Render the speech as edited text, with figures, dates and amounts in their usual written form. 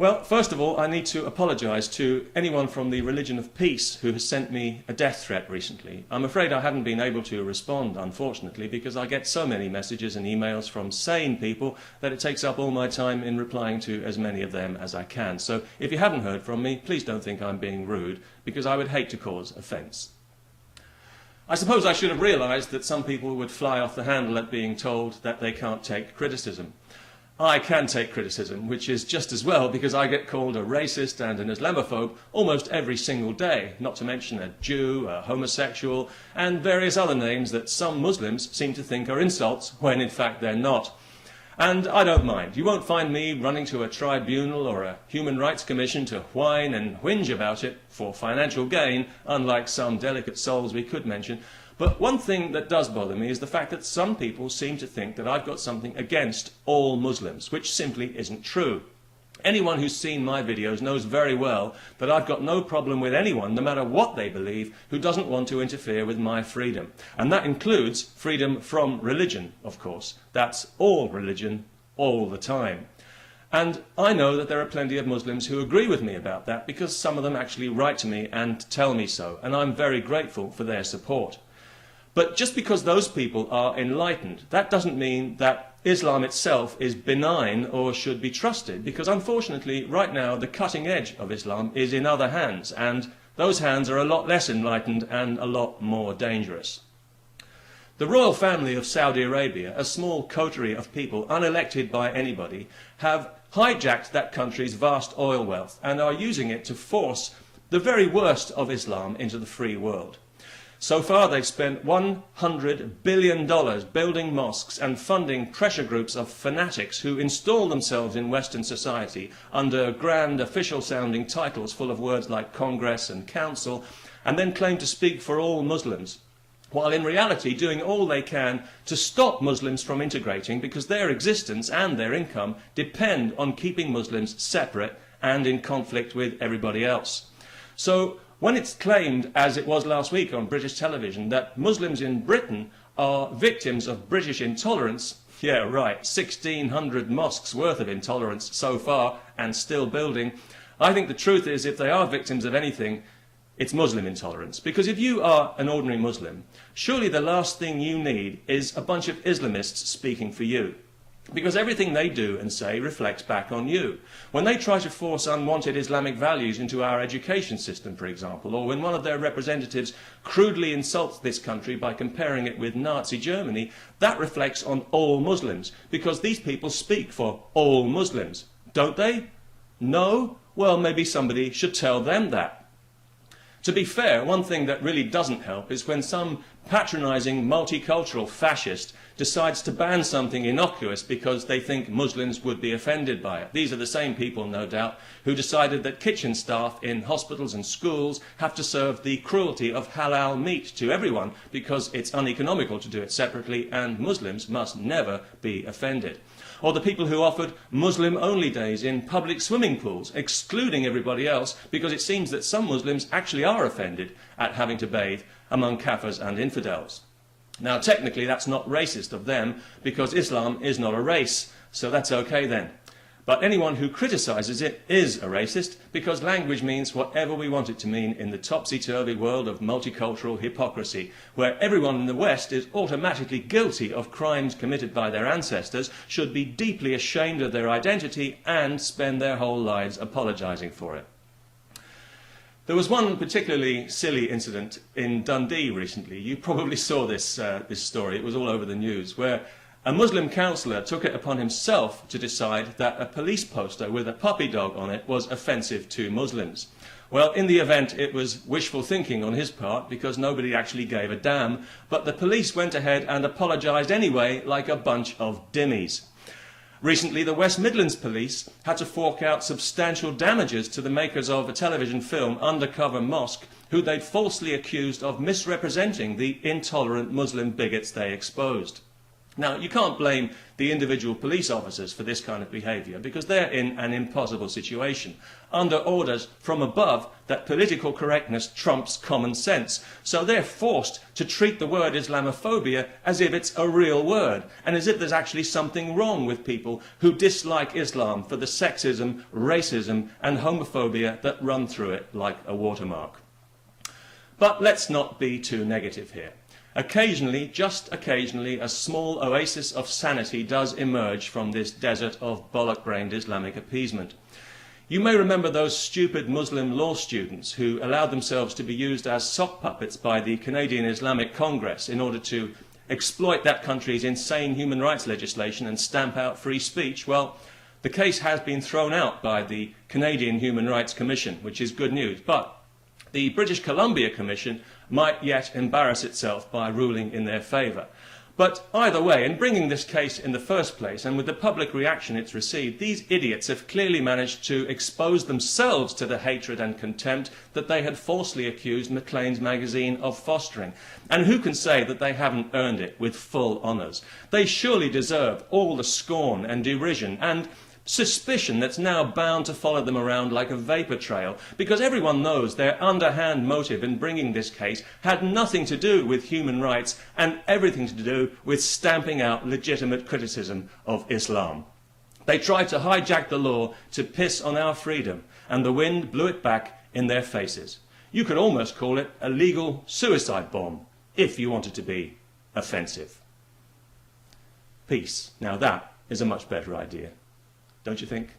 Well, first of all, I need to apologise to anyone from the Religion of Peace who has sent me a death threat recently. I'm afraid I haven't been able to respond, unfortunately, because I get so many messages and emails from sane people that it takes up all my time in replying to as many of them as I can. So if you haven't heard from me, please don't think I'm being rude, because I would hate to cause offence. I suppose I should have realised that some people would fly off the handle at being told that they can't take criticism. I can take criticism, which is just as well because I get called a racist and an Islamophobe almost every single day, not to mention a Jew, a homosexual, and various other names that some Muslims seem to think are insults when in fact they're not. And I don't mind. You won't find me running to a tribunal or a human rights commission to whine and whinge about it for financial gain, unlike some delicate souls we could mention. But one thing that does bother me is the fact that some people seem to think that I've got something against all Muslims, which simply isn't true. Anyone who's seen my videos knows very well that I've got no problem with anyone, no matter what they believe, who doesn't want to interfere with my freedom. And that includes freedom from religion, of course. That's all religion, all the time. And I know that there are plenty of Muslims who agree with me about that, because some of them actually write to me and tell me so, and I'm very grateful for their support. But just because those people are enlightened, that doesn't mean that Islam itself is benign or should be trusted, because unfortunately right now the cutting edge of Islam is in other hands, and those hands are a lot less enlightened and a lot more dangerous. The royal family of Saudi Arabia, a small coterie of people unelected by anybody, have hijacked that country's vast oil wealth and are using it to force the very worst of Islam into the free world. So far they've spent $100 billion building mosques and funding pressure groups of fanatics who install themselves in Western society under grand official-sounding titles full of words like Congress and Council, and then claim to speak for all Muslims, while in reality doing all they can to stop Muslims from integrating, because their existence and their income depend on keeping Muslims separate and in conflict with everybody else. So when it's claimed, as it was last week on British television, that Muslims in Britain are victims of British intolerance, yeah, right, 1,600 mosques worth of intolerance so far and still building, I think the truth is, if they are victims of anything, it's Muslim intolerance. Because if you are an ordinary Muslim, surely the last thing you need is a bunch of Islamists speaking for you. Because everything they do and say reflects back on you. When they try to force unwanted Islamic values into our education system, for example, or when one of their representatives crudely insults this country by comparing it with Nazi Germany, that reflects on all Muslims, because these people speak for all Muslims, don't they? No? Well, maybe somebody should tell them that. To be fair, one thing that really doesn't help is when some patronising multicultural fascist decides to ban something innocuous because they think Muslims would be offended by it. These are the same people, no doubt, who decided that kitchen staff in hospitals and schools have to serve the cruelty of halal meat to everyone because it's uneconomical to do it separately, and Muslims must never be offended. Or the people who offered Muslim-only days in public swimming pools, excluding everybody else, because it seems that some Muslims actually are offended at having to bathe among kafirs and infidels. Now, technically, that's not racist of them, because Islam is not a race, so that's okay then. But anyone who criticises it is a racist, because language means whatever we want it to mean in the topsy-turvy world of multicultural hypocrisy, where everyone in the West is automatically guilty of crimes committed by their ancestors, should be deeply ashamed of their identity, and spend their whole lives apologising for it. There was one particularly silly incident in Dundee recently. You probably saw this story. It was all over the news, where a Muslim councillor took it upon himself to decide that a police poster with a puppy dog on it was offensive to Muslims. Well, in the event, it was wishful thinking on his part, because nobody actually gave a damn, but the police went ahead and apologised anyway, like a bunch of dimmies. Recently, the West Midlands Police had to fork out substantial damages to the makers of a television film, Undercover Mosque, who they'd falsely accused of misrepresenting the intolerant Muslim bigots they exposed. Now, you can't blame the individual police officers for this kind of behaviour because they're in an impossible situation, under orders from above that political correctness trumps common sense. So they're forced to treat the word Islamophobia as if it's a real word, and as if there's actually something wrong with people who dislike Islam for the sexism, racism and homophobia that run through it like a watermark. But let's not be too negative here. Occasionally, just occasionally, a small oasis of sanity does emerge from this desert of bollock-brained Islamic appeasement. You may remember those stupid Muslim law students who allowed themselves to be used as sock puppets by the Canadian Islamic Congress in order to exploit that country's insane human rights legislation and stamp out free speech. Well, the case has been thrown out by the Canadian Human Rights Commission, which is good news. But the British Columbia Commission might yet embarrass itself by ruling in their favour. But either way, in bringing this case in the first place, and with the public reaction it's received, these idiots have clearly managed to expose themselves to the hatred and contempt that they had falsely accused Maclean's magazine of fostering. And who can say that they haven't earned it with full honours? They surely deserve all the scorn and derision and suspicion that's now bound to follow them around like a vapour trail, because everyone knows their underhand motive in bringing this case had nothing to do with human rights and everything to do with stamping out legitimate criticism of Islam. They tried to hijack the law to piss on our freedom, and the wind blew it back in their faces. You could almost call it a legal suicide bomb, if you wanted to be offensive. Peace. Now that is a much better idea. Don't you think?